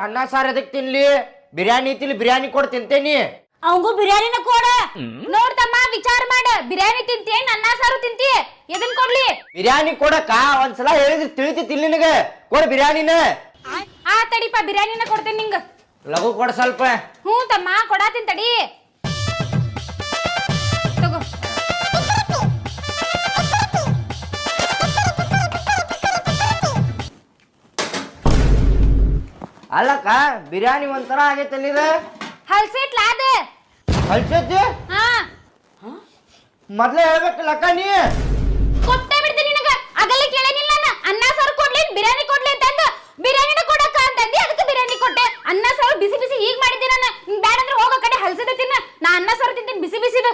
ಅನ್ನ ಸಾರು ಎದಕ್ ತಿನ್ಲಿ? ಬಿರಿಯಾನಿ ತಿನ್ಲಿ, ಬಿರಿಯಾನಿ ಕೊಡ್ ತಿಂತೇನಿ. ಅವಂಗೂ ಬಿರಿಯಾನಿನ ಕೊಡ. ನೋಡ್ತಮ್ಮ, ವಿಚಾರ ಮಾಡ. ಬಿರಿಯಾನಿ ತಿಂತೇನ್ ಅನ್ನ ಸಾರು ತಿಂತಿ? ಎದನ್ ಕೊಡ್ಲಿ? ಬಿರಿಯಾನಿ ಕೊಡಕ್ಕ ಒಂದ್ಸಲ ಹೇಳಿದ್ರೆ ತಿಳಿತಿಲ್ಲ ನಿನಗೆ. ಕೊಡ ಬಿರಿಯಾನಿನ. ಆ ತಡಿಪ, ಬಿರಿಯಾನಿನ ಕೊಡ್ತೇನೆ ನಿಂಗ. ಲಘು ಕೊಡ ಸ್ವಲ್ಪ. ಹ್ಞೂ ತಮ್ಮ, ಕೊಡಾತೀನಿ ತಡಿ. ತಗೋ. ಅಲ್ಲಕ್ಕ ಬಿರಿಯಾನಿ ಒಂಥರ ಆಗೈತಲ್ಲ ಇದು. ಹಲ್ಸಿಟ್ಲ ಅದ. ಹಲ್ಸೈತಿ? ಹಾ, ಮೊದ್ಲೇ ಹೇಳ್ಬೇಕಲ್ಲಕ್ಕ ನೀ. ಕೊಟ್ಟೆ ಬಿಡ್ತೀನಿ ನಿನಗ. ಆಗಲ್ಲ ಕೇಳೇನಿಲ್ಲ ನಾನು. ಅನ್ನ ಸಾರು ಕೊಡ್ಲಿ, ಬಿರಿಯಾನಿ ಕೊಡ್ಲಿ ಅಂತಂದು ಬಿರಿಯಾನಿನ ಕೊಡಕ್ಕ ಅಂತಂದಿ, ಅದಕ್ಕೆ ಬಿರಿಯಾನಿ ಕೊಟ್ಟೆ. ಅನ್ನ ಸಾರು ಬಿಸಿ ಬಿಸಿ ಈಗ ಮಾಡಿದ್ದೆ ನಾನು. ಬ್ಯಾಡ ಅಂದ್ರೆ ಹೋಗೋ ಕಡೆ ಹಲ್ಸದ ತಿನ್ನ. ನಾ ಅನ್ನ ಸಾರು ತಿಂತೀನಿ ಬಿಸಿ ಬಿಸಿದು.